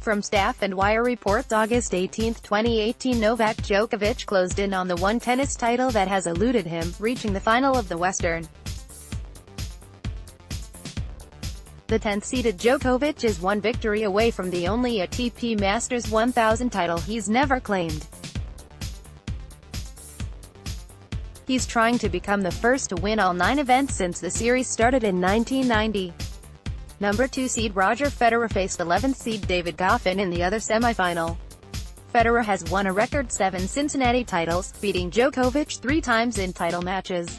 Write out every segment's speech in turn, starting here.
From Staff and Wire reports August 18, 2018 Novak Djokovic closed in on the one tennis title that has eluded him, reaching the final of the Western. The 10th-seeded Djokovic is one victory away from the only ATP Masters 1000 title he's never claimed. He's trying to become the first to win all 9 events since the series started in 1990. Number 2 seed Roger Federer faced 11th seed David Goffin in the other semifinal. Federer has won a record 7 Cincinnati titles, beating Djokovic 3 times in title matches.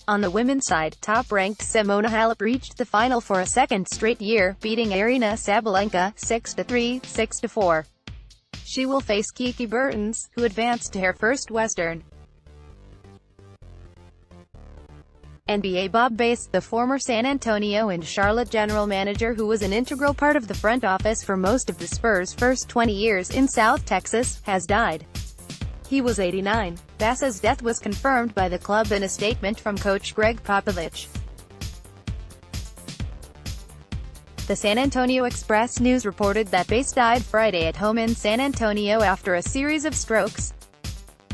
On the women's side, top-ranked Simona Halep reached the final for a second straight year, beating Aryna Sabalenka 6-3, 6-4. She will face Kiki Bertens, who advanced to her first Western. NBA Bob Bass, the former San Antonio and Charlotte general manager who was an integral part of the front office for most of the Spurs' first 20 years in South Texas, has died. He was 89. Bass's death was confirmed by the club in a statement from coach Greg Popovich. The San Antonio Express-News reported that Bass died Friday at home in San Antonio after a series of strokes.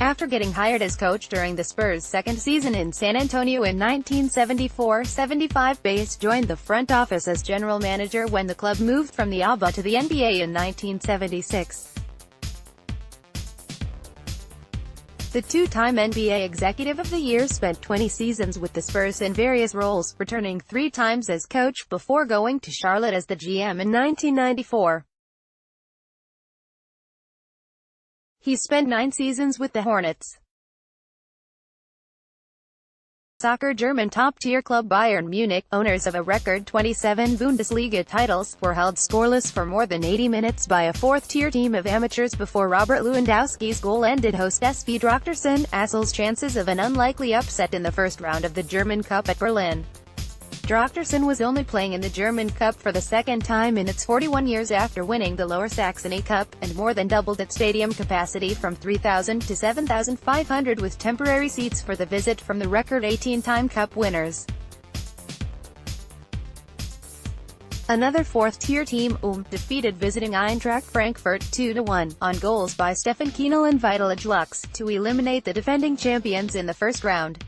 After getting hired as coach during the Spurs' second season in San Antonio in 1974-75, Bass joined the front office as general manager when the club moved from the ABA to the NBA in 1976. The two-time NBA Executive of the Year spent 20 seasons with the Spurs in various roles, returning 3 times as coach before going to Charlotte as the GM in 1994. He spent 9 seasons with the Hornets. Soccer German top-tier club Bayern Munich, owners of a record 27 Bundesliga titles, were held scoreless for more than 80 minutes by a fourth-tier team of amateurs before Robert Lewandowski's goal ended host SV Draktersund-Assel's chances of an unlikely upset in the first round of the German Cup at Berlin. Draktersund was only playing in the German Cup for the second time in its 41 years after winning the Lower Saxony Cup, and more than doubled its stadium capacity from 3,000 to 7,500 with temporary seats for the visit from the record 18-time Cup winners. Another fourth-tier team, defeated visiting Eintracht Frankfurt 2-1, on goals by Stefan Kienl and Vitali Lux, to eliminate the defending champions in the first round.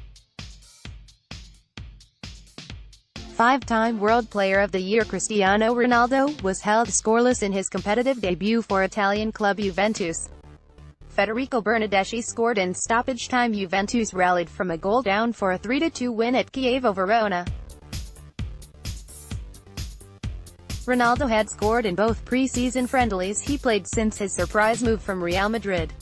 5-time World Player of the Year Cristiano Ronaldo was held scoreless in his competitive debut for Italian club Juventus. Federico Bernardeschi scored in stoppage time. Juventus rallied from a goal down for a 3-2 win at Chievo Verona. Ronaldo had scored in both pre-season friendlies he played since his surprise move from Real Madrid.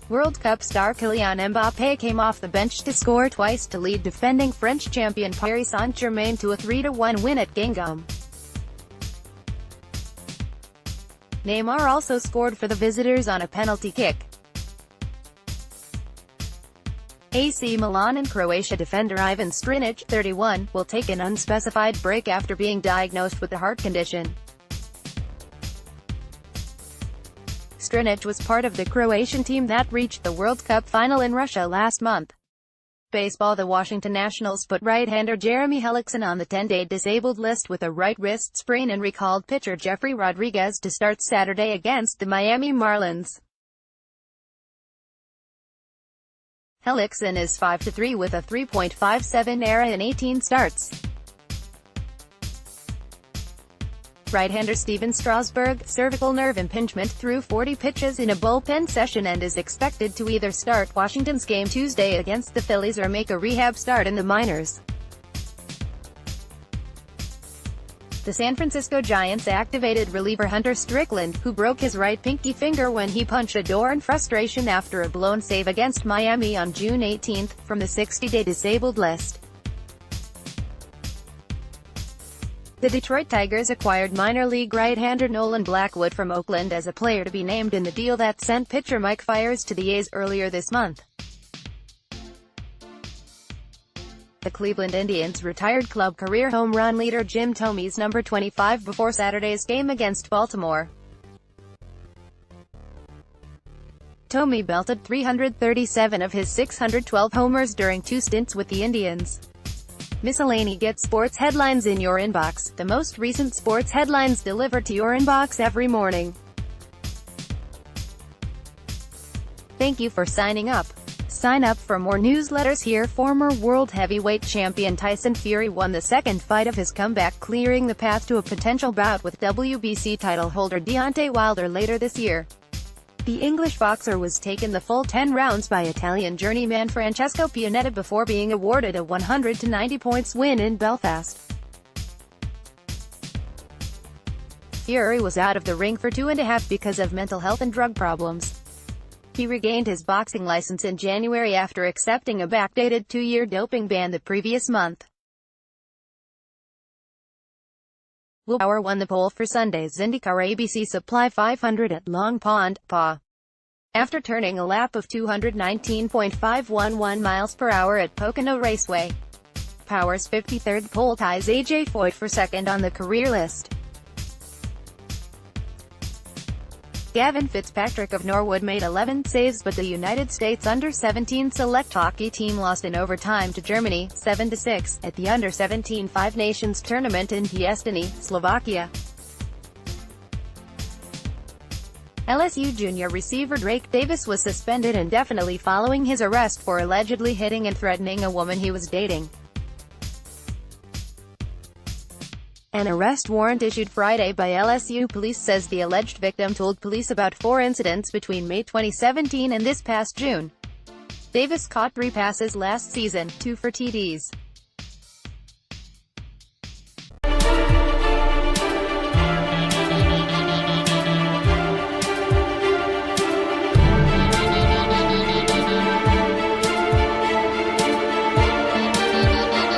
World Cup star Kylian Mbappé came off the bench to score twice to lead defending French champion Paris Saint-Germain to a 3-1 win at Guingamp. Neymar also scored for the visitors on a penalty kick. AC Milan and Croatia defender Ivan Strinic, 31, will take an unspecified break after being diagnosed with a heart condition. Strinic was part of the Croatian team that reached the World Cup final in Russia last month. Baseball. The Washington Nationals put right-hander Jeremy Hellickson on the 10-day disabled list with a right wrist sprain and recalled pitcher Jeffrey Rodriguez to start Saturday against the Miami Marlins. Hellickson is 5-3 with a 3.57 ERA in 18 starts. Right-hander Steven Strasburg, cervical nerve impingement, threw 40 pitches in a bullpen session and is expected to either start Washington's game Tuesday against the Phillies or make a rehab start in the minors. The San Francisco Giants activated reliever Hunter Strickland, who broke his right pinky finger when he punched a door in frustration after a blown save against Miami on June 18, from the 60-day disabled list. The Detroit Tigers acquired minor league right-hander Nolan Blackwood from Oakland as a player to be named in the deal that sent pitcher Mike Fiers to the A's earlier this month. The Cleveland Indians retired club career home run leader Jim Thome's number 25 before Saturday's game against Baltimore. Thome belted 337 of his 612 homers during 2 stints with the Indians. Miscellany gets sports headlines in your inbox. The most recent sports headlines delivered to your inbox every morning. Thank you for signing up. Sign up for more newsletters here. Former world heavyweight champion Tyson Fury won the second fight of his comeback, clearing the path to a potential bout with WBC title holder Deontay Wilder later this year. The English boxer was taken the full 10 rounds by Italian journeyman Francesco Pianetta before being awarded a 100-90 points win in Belfast. Fury was out of the ring for 2.5 because of mental health and drug problems. He regained his boxing license in January after accepting a backdated 2-year doping ban the previous month. Willpower won the pole for Sunday's IndyCar ABC Supply 500 at Long Pond, PA. After turning a lap of 219.511 miles per hour at Pocono Raceway. Power's 53rd pole ties AJ Foyt for second on the career list. Gavin Fitzpatrick of Norwood made 11 saves, but the United States under-17 select hockey team lost in overtime to Germany, 7-6, at the under-17 Five Nations tournament in Piestany, Slovakia. LSU junior receiver Drake Davis was suspended indefinitely following his arrest for allegedly hitting and threatening a woman he was dating. An arrest warrant issued Friday by LSU police says the alleged victim told police about 4 incidents between May 2017 and this past June. Davis caught 3 passes last season, 2 for TDs.